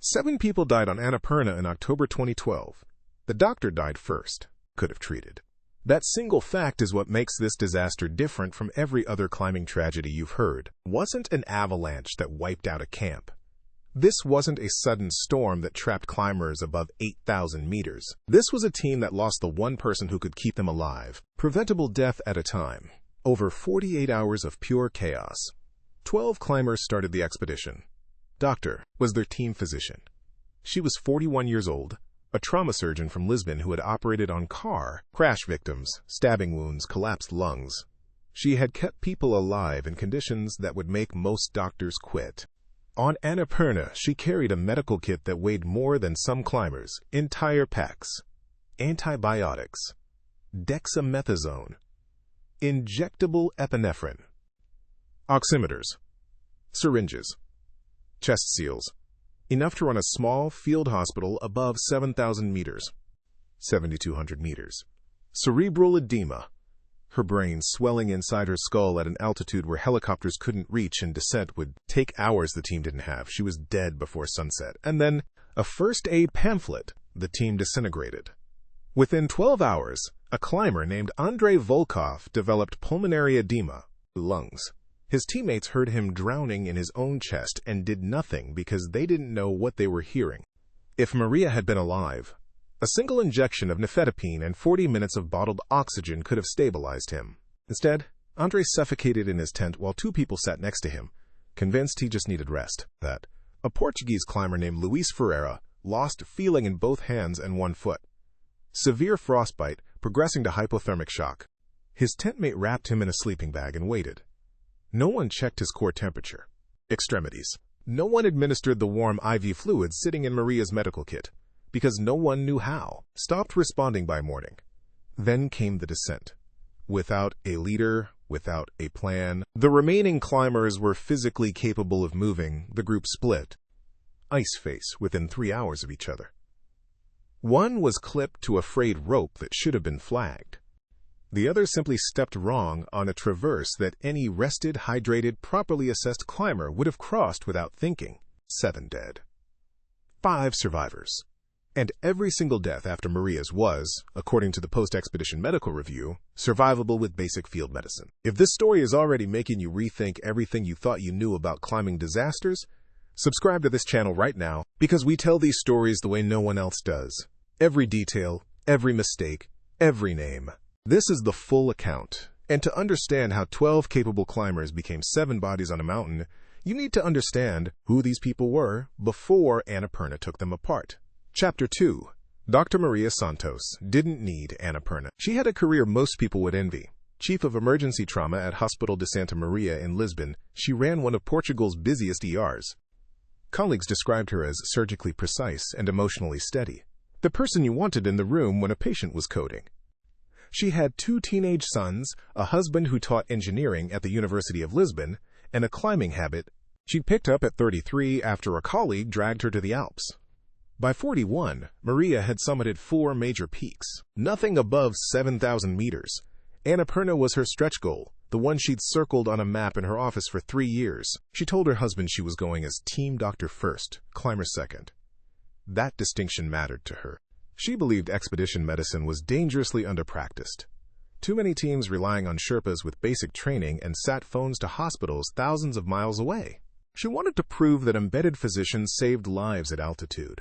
7 people died on Annapurna in October 2012. The doctor died first. Could have treated. That single fact is what makes this disaster different from every other climbing tragedy you've heard. It wasn't an avalanche that wiped out a camp. This wasn't a sudden storm that trapped climbers above 8,000 meters. This was a team that lost the one person who could keep them alive. Preventable death at a time. Over 48 hours of pure chaos. 12 climbers started the expedition. Doctor was their team physician. She was 41 years old, a trauma surgeon from Lisbon who had operated on car crash victims, stabbing wounds, collapsed lungs. She had kept people alive in conditions that would make most doctors quit. On Annapurna, she carried a medical kit that weighed more than some climbers, entire packs, antibiotics, dexamethasone, injectable epinephrine, oximeters, syringes, chest seals, enough to run a small field hospital above 7,000 meters, 7,200 meters. Cerebral edema, her brain swelling inside her skull at an altitude where helicopters couldn't reach and descent would take hours the team didn't have. She was dead before sunset. And then a first aid pamphlet, the team disintegrated. Within 12 hours, a climber named Andrei Volkov developed pulmonary edema, lungs. His teammates heard him drowning in his own chest and did nothing because they didn't know what they were hearing. If Maria had been alive, a single injection of nifedipine and 40 minutes of bottled oxygen could have stabilized him. Instead, Andrei suffocated in his tent while 2 people sat next to him, convinced he just needed rest. That a Portuguese climber named Luis Ferreira lost feeling in both hands and one foot. Severe frostbite, progressing to hypothermic shock. His tentmate wrapped him in a sleeping bag and waited. No one checked his core temperature. Extremities. No one administered the warm IV fluid sitting in Maria's medical kit, because no one knew how. Stopped responding by morning. Then came the descent. Without a leader, without a plan. The remaining climbers were physically capable of moving. The group split. Ice face within 3 hours of each other. One was clipped to a frayed rope that should have been flagged. The other simply stepped wrong on a traverse that any rested, hydrated, properly assessed climber would have crossed without thinking. 7 dead. 5 survivors. And every single death after Maria's was, according to the post-expedition medical review, survivable with basic field medicine. If this story is already making you rethink everything you thought you knew about climbing disasters, subscribe to this channel right now, because we tell these stories the way no one else does. Every detail, every mistake, every name. This is the full account, and to understand how 12 capable climbers became 7 bodies on a mountain, you need to understand who these people were before Annapurna took them apart. Chapter 2. Dr. Maria Santos didn't need Annapurna. She had a career most people would envy. Chief of Emergency Trauma at Hospital de Santa Maria in Lisbon, she ran one of Portugal's busiest ERs. Colleagues described her as surgically precise and emotionally steady, the person you wanted in the room when a patient was coding. She had 2 teenage sons, a husband who taught engineering at the University of Lisbon, and a climbing habit she'd picked up at 33 after a colleague dragged her to the Alps. By 41, Maria had summited 4 major peaks, nothing above 7,000 meters. Annapurna was her stretch goal, the one she'd circled on a map in her office for 3 years. She told her husband she was going as team doctor first, climber second. That distinction mattered to her. She believed expedition medicine was dangerously underpracticed. Too many teams relying on Sherpas with basic training and sat phones to hospitals thousands of miles away. She wanted to prove that embedded physicians saved lives at altitude.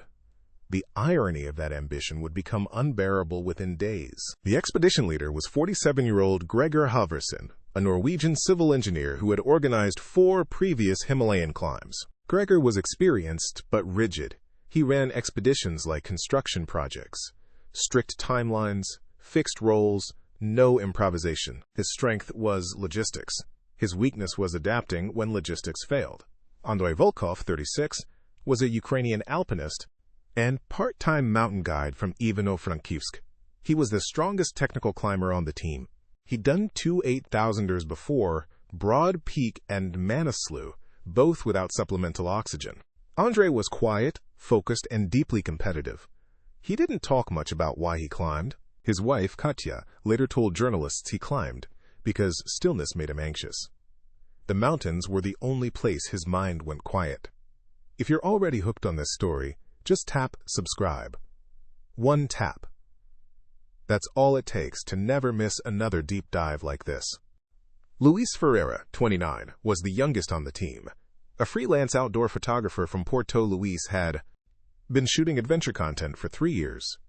The irony of that ambition would become unbearable within days. The expedition leader was 47-year-old Gregor Halvorsen, a Norwegian civil engineer who had organized 4 previous Himalayan climbs. Gregor was experienced but rigid. He ran expeditions like construction projects. Strict timelines, fixed roles, no improvisation. His strength was logistics. His weakness was adapting when logistics failed. Andrei Volkov, 36, was a Ukrainian alpinist and part-time mountain guide from Ivano-Frankivsk. He was the strongest technical climber on the team. He'd done 2 8,000ers before, Broad Peak and Manaslu, both without supplemental oxygen. Andrei was quiet, focused, and deeply competitive. He didn't talk much about why he climbed. His wife, Katya, later told journalists he climbed because stillness made him anxious. The mountains were the only place his mind went quiet. If you're already hooked on this story, just tap subscribe. One tap. That's all it takes to never miss another deep dive like this. Luis Ferreira, 29, was the youngest on the team. A freelance outdoor photographer from Porto Luis had been shooting adventure content for 3 years,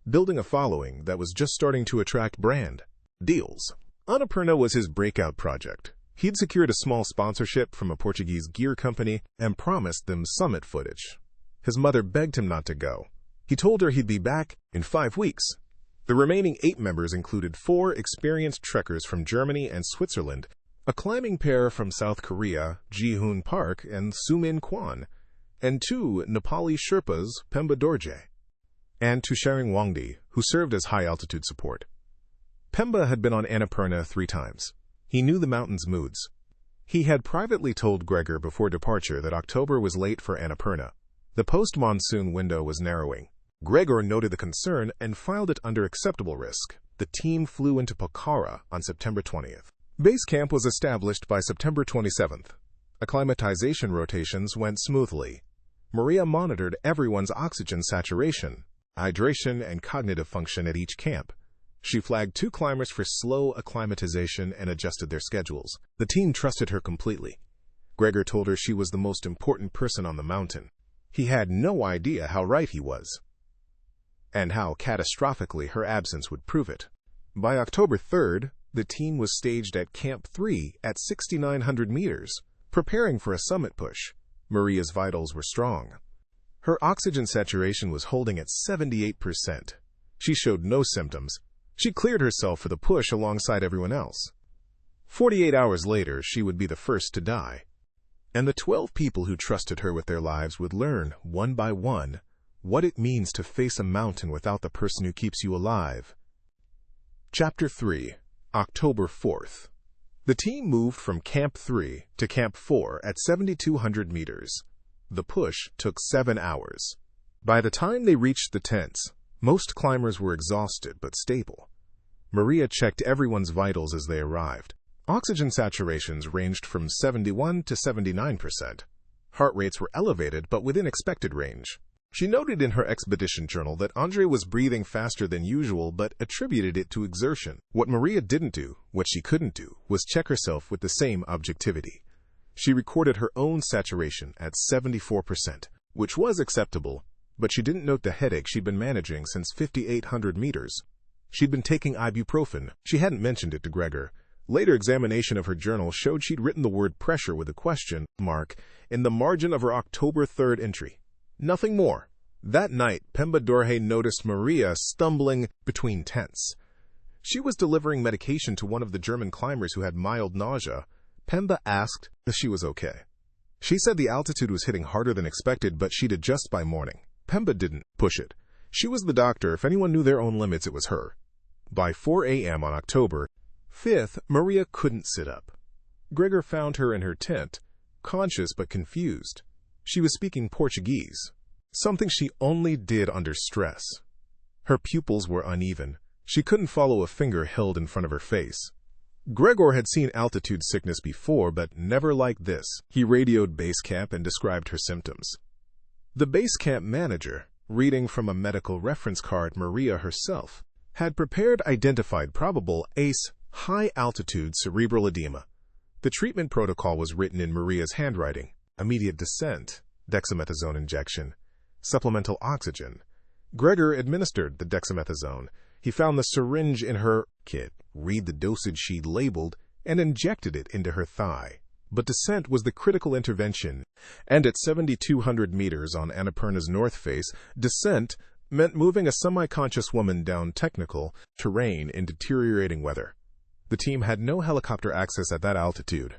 building a following that was just starting to attract brand deals. Annapurna was his breakout project. He'd secured a small sponsorship from a Portuguese gear company and promised them summit footage. His mother begged him not to go. He told her he'd be back in 5 weeks. The remaining 8 members included 4 experienced trekkers from Germany and Switzerland, a climbing pair from South Korea, Ji-hoon Park and Sumin Kwan, and 2 Nepali Sherpas, Pemba Dorje, and Tusharing Wangdi, who served as high-altitude support. Pemba had been on Annapurna 3 times. He knew the mountain's moods. He had privately told Gregor before departure that October was late for Annapurna. The post-monsoon window was narrowing. Gregor noted the concern and filed it under acceptable risk. The team flew into Pokhara on September 20th. Base camp was established by September 27th. Acclimatization rotations went smoothly. Maria monitored everyone's oxygen saturation, hydration, and cognitive function at each camp. She flagged 2 climbers for slow acclimatization and adjusted their schedules. The team trusted her completely. Gregor told her she was the most important person on the mountain. He had no idea how right he was, and how catastrophically her absence would prove it. By October 3rd, the team was staged at Camp 3 at 6,900 meters, preparing for a summit push. Maria's vitals were strong. Her oxygen saturation was holding at 78%. She showed no symptoms. She cleared herself for the push alongside everyone else. 48 hours later, she would be the first to die. And the 12 people who trusted her with their lives would learn, one by one, what it means to face a mountain without the person who keeps you alive. Chapter 3, October 4th. The team moved from Camp 3 to Camp 4 at 7,200 meters. The push took 7 hours. By the time they reached the tents, most climbers were exhausted but stable. Maria checked everyone's vitals as they arrived. Oxygen saturations ranged from 71 to 79%. Heart rates were elevated but within expected range. She noted in her expedition journal that Andre was breathing faster than usual but attributed it to exertion. What Maria didn't do, what she couldn't do, was check herself with the same objectivity. She recorded her own saturation at 74%, which was acceptable, but she didn't note the headache she'd been managing since 5,800 meters. She'd been taking ibuprofen. She hadn't mentioned it to Gregor. Later examination of her journal showed she'd written the word pressure with a question mark in the margin of her October 3rd entry. Nothing more. That night, Pemba Dorje noticed Maria stumbling between tents. She was delivering medication to one of the German climbers who had mild nausea. Pemba asked if she was okay. She said the altitude was hitting harder than expected, but she'd adjust by morning. Pemba didn't push it. She was the doctor. If anyone knew their own limits, it was her. By 4 a.m. on October 5th, Maria couldn't sit up. Gregor found her in her tent, conscious but confused. She was speaking Portuguese, something she only did under stress. Her pupils were uneven. She couldn't follow a finger held in front of her face. Gregor had seen altitude sickness before, but never like this. He radioed base camp and described her symptoms. The base camp manager, reading from a medical reference card Maria herself had prepared, identified probable ACE, high-altitude cerebral edema. The treatment protocol was written in Maria's handwriting. Immediate descent, dexamethasone injection, supplemental oxygen. Gregor administered the dexamethasone. He found the syringe in her kit, read the dosage she'd labeled, and injected it into her thigh. But descent was the critical intervention, and at 7,200 meters on Annapurna's north face, descent meant moving a semi-conscious woman down technical terrain in deteriorating weather. The team had no helicopter access at that altitude.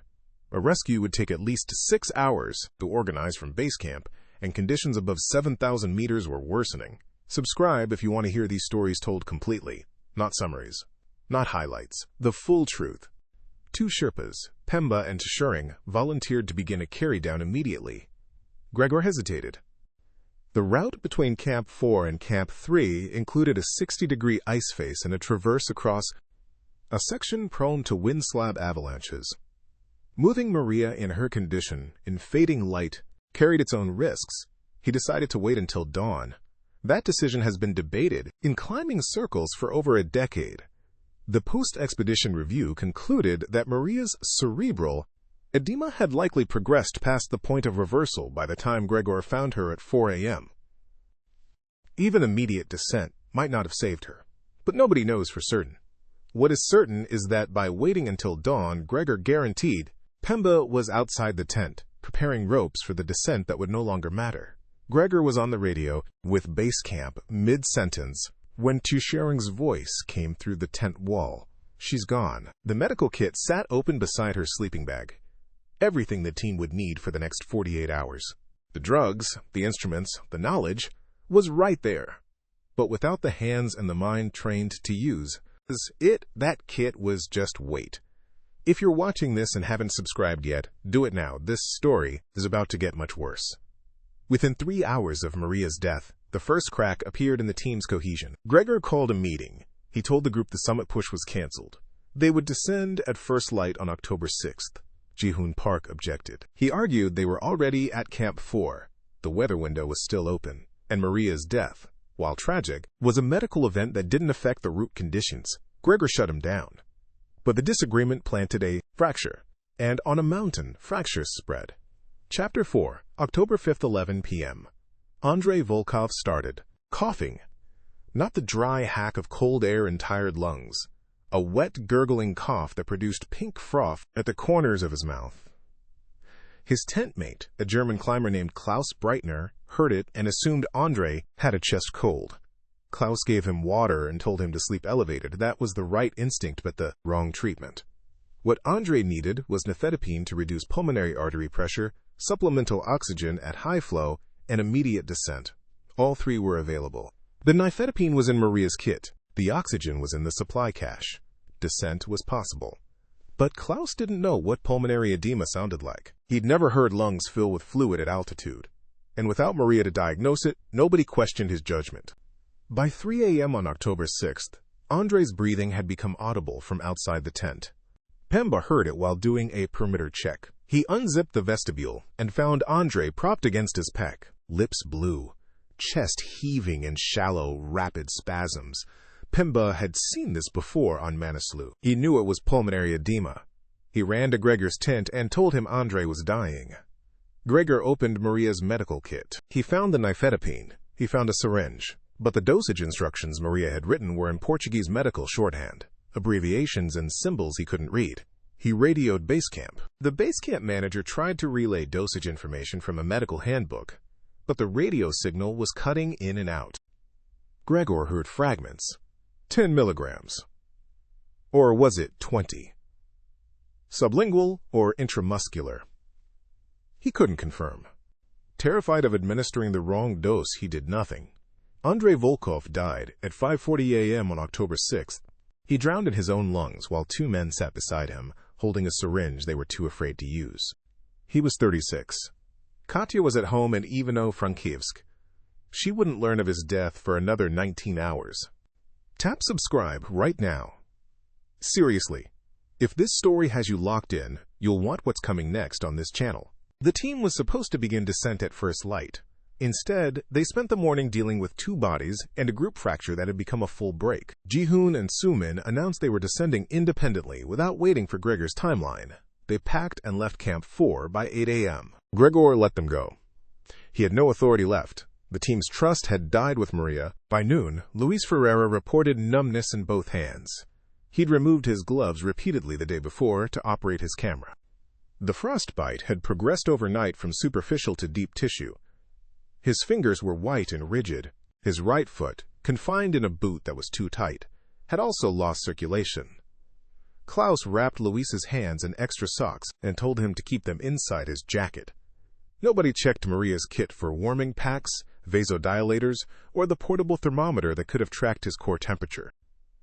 A rescue would take at least 6 hours to organize from base camp, and conditions above 7,000 meters were worsening. Subscribe if you want to hear these stories told completely, not summaries, not highlights, the full truth. 2 Sherpas, Pemba and Tusharing, volunteered to begin a carry-down immediately. Gregor hesitated. The route between Camp 4 and Camp 3 included a 60-degree ice face and a traverse across a section prone to wind slab avalanches. Moving Maria in her condition, in fading light, carried its own risks. He decided to wait until dawn. That decision has been debated in climbing circles for over a decade. The post-expedition review concluded that Maria's cerebral edema had likely progressed past the point of reversal by the time Gregor found her at 4 a.m. Even immediate descent might not have saved her, but nobody knows for certain. What is certain is that by waiting until dawn, Gregor guaranteed Pemba was outside the tent, preparing ropes for the descent that would no longer matter. Gregor was on the radio with base camp mid-sentence when Tushering's voice came through the tent wall. She's gone. The medical kit sat open beside her sleeping bag. Everything the team would need for the next 48 hours. The drugs, the instruments, the knowledge was right there. But without the hands and the mind trained to use that kit was just weight. If you're watching this and haven't subscribed yet, do it now. This story is about to get much worse. Within 3 hours of Maria's death, the first crack appeared in the team's cohesion. Gregor called a meeting. He told the group the summit push was canceled. They would descend at first light on October 6th. Jihoon Park objected. He argued they were already at Camp 4. The weather window was still open, and Maria's death, while tragic, was a medical event that didn't affect the root conditions. Gregor shut him down. But the disagreement planted a fracture, and on a mountain, fractures spread. Chapter 4, October 5th, 11 p.m. Andrei Volkov started, coughing. Not the dry hack of cold air and tired lungs. A wet, gurgling cough that produced pink froth at the corners of his mouth. His tent mate, a German climber named Klaus Breitner, heard it and assumed Andrei had a chest cold. Klaus gave him water and told him to sleep elevated. That was the right instinct, but the wrong treatment. What Andrei needed was nifedipine to reduce pulmonary artery pressure, supplemental oxygen at high flow, and immediate descent. All three were available. The nifedipine was in Maria's kit. The oxygen was in the supply cache. Descent was possible. But Klaus didn't know what pulmonary edema sounded like. He'd never heard lungs fill with fluid at altitude. And without Maria to diagnose it, nobody questioned his judgment. By 3 a.m. on October 6th, Andrei's breathing had become audible from outside the tent. Pemba heard it while doing a perimeter check. He unzipped the vestibule and found Andrei propped against his pec, lips blue, chest heaving in shallow, rapid spasms. Pemba had seen this before on Manaslu. He knew it was pulmonary edema. He ran to Gregor's tent and told him Andrei was dying. Gregor opened Maria's medical kit. He found the nifedipine. He found a syringe. But the dosage instructions Maria had written were in Portuguese medical shorthand, abbreviations and symbols he couldn't read. He radioed base camp. The base camp manager tried to relay dosage information from a medical handbook, but the radio signal was cutting in and out. Gregor heard fragments. 10 milligrams. Or was it 20? Sublingual or intramuscular? He couldn't confirm. Terrified of administering the wrong dose, he did nothing. Andrei Volkov died at 5:40 a.m. on October 6th. He drowned in his own lungs while two men sat beside him, holding a syringe they were too afraid to use. He was 36. Katya was at home in Ivano-Frankivsk. She wouldn't learn of his death for another 19 hours. Tap subscribe right now. Seriously, if this story has you locked in, you'll want what's coming next on this channel. The team was supposed to begin descent at first light. Instead, they spent the morning dealing with two bodies and a group fracture that had become a full break. Jihoon and Sumin announced they were descending independently without waiting for Gregor's timeline. They packed and left Camp 4 by 8 a.m. Gregor let them go. He had no authority left. The team's trust had died with Maria. By noon, Luis Ferreira reported numbness in both hands. He'd removed his gloves repeatedly the day before to operate his camera. The frostbite had progressed overnight from superficial to deep tissue. His fingers were white and rigid. His right foot, confined in a boot that was too tight, had also lost circulation. Klaus wrapped Luis's hands in extra socks and told him to keep them inside his jacket. Nobody checked Maria's kit for warming packs, vasodilators, or the portable thermometer that could have tracked his core temperature.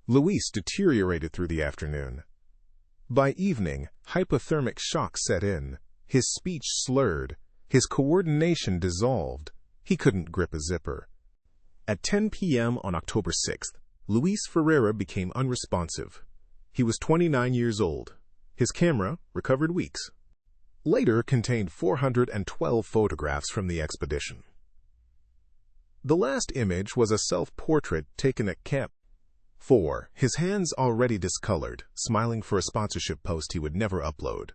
Luis deteriorated through the afternoon. By evening, hypothermic shock set in. His speech slurred. His coordination dissolved. He couldn't grip a zipper. At 10 p.m. on October 6th, Luis Ferreira became unresponsive. He was 29 years old. His camera recovered weeks. later contained 412 photographs from the expedition. The last image was a self-portrait taken at Camp 4, his hands already discolored, smiling for a sponsorship post he would never upload.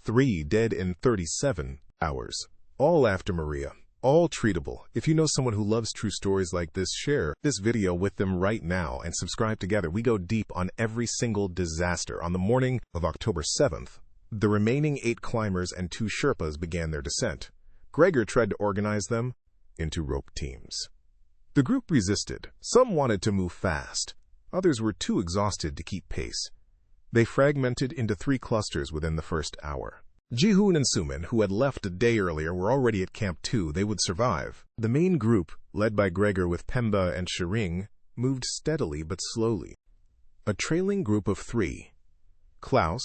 3 dead in 37 hours, all after Maria, all treatable. If you know someone who loves true stories like this, share this video with them right now and subscribe together. We go deep on every single disaster. On the morning of October 7th, the remaining 8 climbers and 2 Sherpas began their descent. Gregor tried to organize them into rope teams. The group resisted. Some wanted to move fast. Others were too exhausted to keep pace. They fragmented into 3 clusters within the first hour. Jihoon and Sumin, who had left a day earlier, were already at Camp 2. They would survive. The main group, led by Gregor with Pemba and Shering, moved steadily but slowly. A trailing group of 3, Klaus,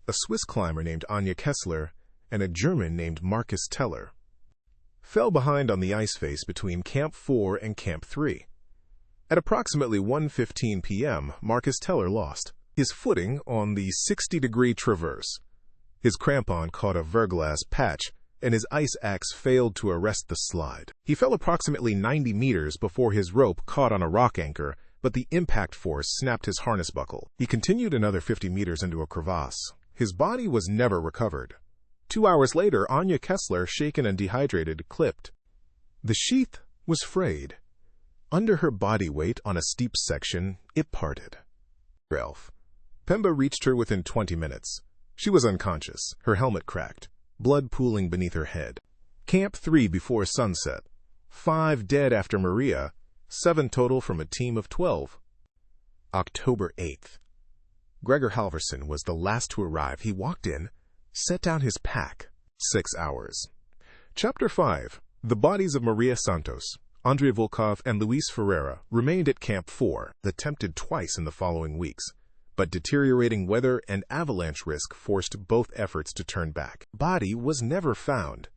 a Swiss climber named Anja Kessler, and a German named Marcus Teller, fell behind on the ice face between Camp 4 and Camp 3. At approximately 1:15 p.m., Marcus Teller lost his footing on the 60-degree traverse. His crampon caught a verglass patch, and his ice axe failed to arrest the slide. He fell approximately 90 meters before his rope caught on a rock anchor, but the impact force snapped his harness buckle. He continued another 50 meters into a crevasse. His body was never recovered. 2 hours later, Anja Kessler, shaken and dehydrated, clipped. The sheath was frayed. Under her body weight on a steep section, it parted. Ralph. Pemba reached her within 20 minutes. She was unconscious, her helmet cracked, blood pooling beneath her head. Camp 3 before sunset. 5 dead after Maria, 7 total from a team of 12. October 8th. Gregor Halvorsen was the last to arrive. He walked in, set down his pack. 6 hours. Chapter 5. The bodies of Maria Santos, Andrei Volkov, and Luis Ferreira remained at Camp 4, attempted twice in the following weeks, but deteriorating weather and avalanche risk forced both efforts to turn back. Body was never found.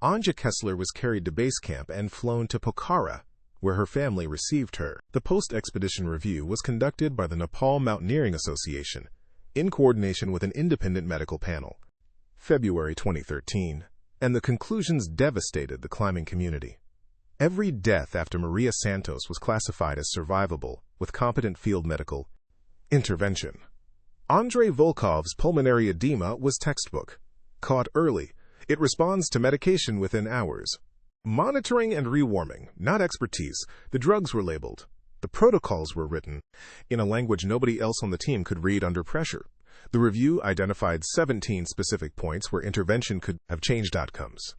Anja Kessler was carried to base camp and flown to Pokhara, where her family received her. The post-expedition review was conducted by the Nepal Mountaineering Association, in coordination with an independent medical panel. February 2013, and the conclusions devastated the climbing community. Every death after Maria Santos was classified as survivable, with competent field medical intervention. Andrei Volkov's pulmonary edema was textbook. Caught early, it responds to medication within hours. Monitoring and rewarming, not expertise. The drugs were labeled. The protocols were written in a language nobody else on the team could read under pressure. The review identified 17 specific points where intervention could have changed outcomes.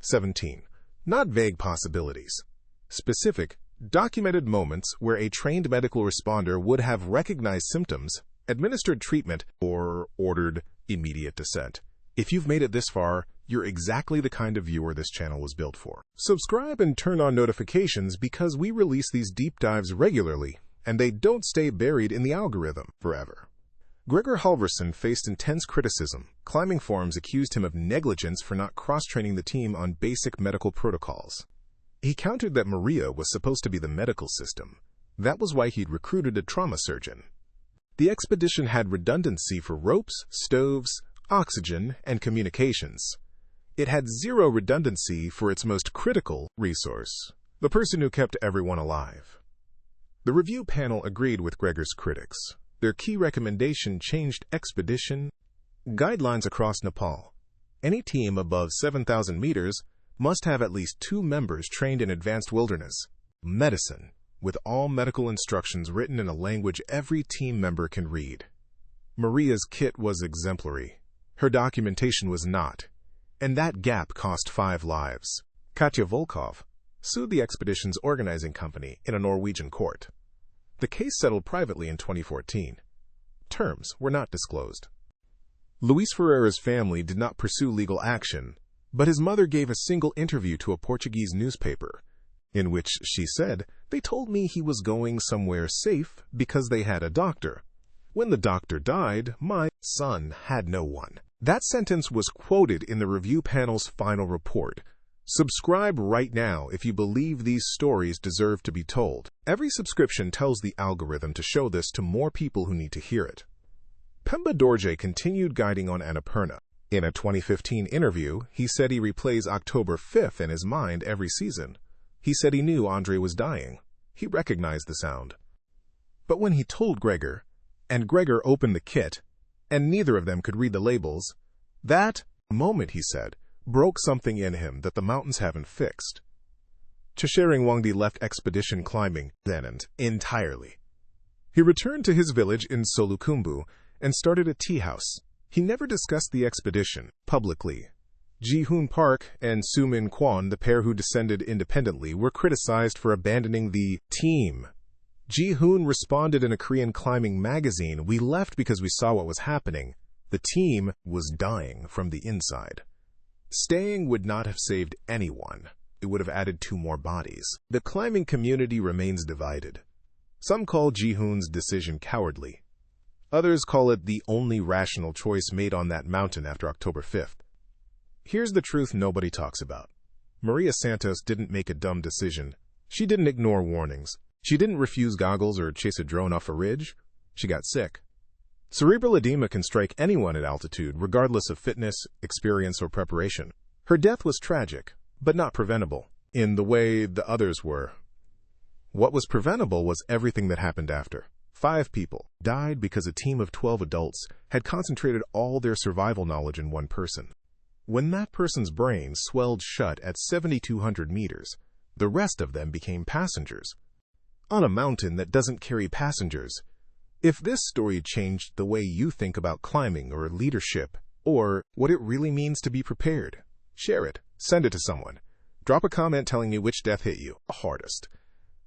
17. Not vague possibilities. Specific, documented moments where a trained medical responder would have recognized symptoms, administered treatment, or ordered immediate descent. If you've made it this far, you're exactly the kind of viewer this channel was built for. Subscribe and turn on notifications because we release these deep dives regularly, and they don't stay buried in the algorithm forever. Gregor Halvorsen faced intense criticism. Climbing forums accused him of negligence for not cross-training the team on basic medical protocols. He countered that Maria was supposed to be the medical system. That was why he'd recruited a trauma surgeon. The expedition had redundancy for ropes, stoves, oxygen, and communications. It had zero redundancy for its most critical resource, the person who kept everyone alive. The review panel agreed with Gregor's critics. Their key recommendation changed expedition guidelines across Nepal. Any team above 7,000 meters must have at least 2 members trained in advanced wilderness medicine, with all medical instructions written in a language every team member can read. Maria's kit was exemplary. Her documentation was not, and that gap cost 5 lives. Katja Volkov sued the expedition's organizing company in a Norwegian court. The case settled privately in 2014. Terms were not disclosed. Luis Ferreira's family did not pursue legal action, but his mother gave a single interview to a Portuguese newspaper, in which she said, "They told me he was going somewhere safe because they had a doctor. When the doctor died, my son had no one." That sentence was quoted in the review panel's final report. Subscribe right now if you believe these stories deserve to be told. Every subscription tells the algorithm to show this to more people who need to hear it. Pemba Dorje continued guiding on Annapurna. In a 2015 interview, he said he replays October 5th in his mind every season. He said he knew Andre was dying. He recognized the sound. But when he told Gregor, and Gregor opened the kit, and neither of them could read the labels, that moment, he said, broke something in him that the mountains haven't fixed. Cheshering Wangdi left expedition climbing then and entirely. He returned to his village in Solukhumbu and started a tea house. He never discussed the expedition publicly. Ji-hoon Park and Soo-min Kwon, the pair who descended independently, were criticized for abandoning the team. Ji-hoon responded in a Korean climbing magazine, "We left because we saw what was happening. The team was dying from the inside." Staying would not have saved anyone. It would have added 2 more bodies. The climbing community remains divided. Some call Ji-hoon's decision cowardly. Others call it the only rational choice made on that mountain after October 5th. Here's the truth nobody talks about. Maria Santos didn't make a dumb decision. She didn't ignore warnings. She didn't refuse goggles or chase a drone off a ridge. She got sick. Cerebral edema can strike anyone at altitude, regardless of fitness, experience, or preparation. Her death was tragic, but not preventable, in the way the others were. What was preventable was everything that happened after. 5 people died because a team of 12 adults had concentrated all their survival knowledge in one person. When that person's brain swelled shut at 7,200 meters, the rest of them became passengers. On a mountain that doesn't carry passengers. If this story changed the way you think about climbing or leadership, or what it really means to be prepared, share it, send it to someone. Drop a comment telling me which death hit you hardest.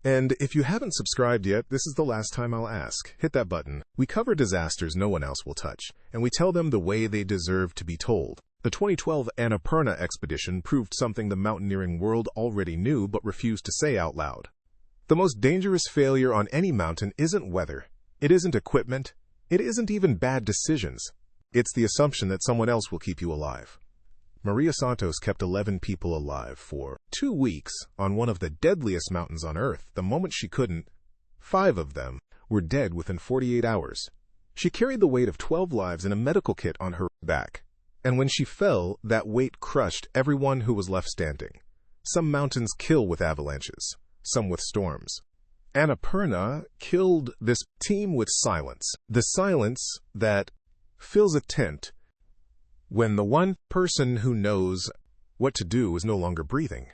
And if you haven't subscribed yet, this is the last time I'll ask. Hit that button. We cover disasters no one else will touch, and we tell them the way they deserve to be told. The 2012 Annapurna expedition proved something the mountaineering world already knew but refused to say out loud. The most dangerous failure on any mountain isn't weather. It isn't equipment. It isn't even bad decisions. It's the assumption that someone else will keep you alive. Maria Santos kept 11 people alive for 2 weeks on one of the deadliest mountains on Earth. The moment she couldn't, 5 of them were dead within 48 hours. She carried the weight of 12 lives in a medical kit on her back. And when she fell, that weight crushed everyone who was left standing. Some mountains kill with avalanches, some with storms. Annapurna killed this team with silence. The silence that fills a tent when the one person who knows what to do is no longer breathing.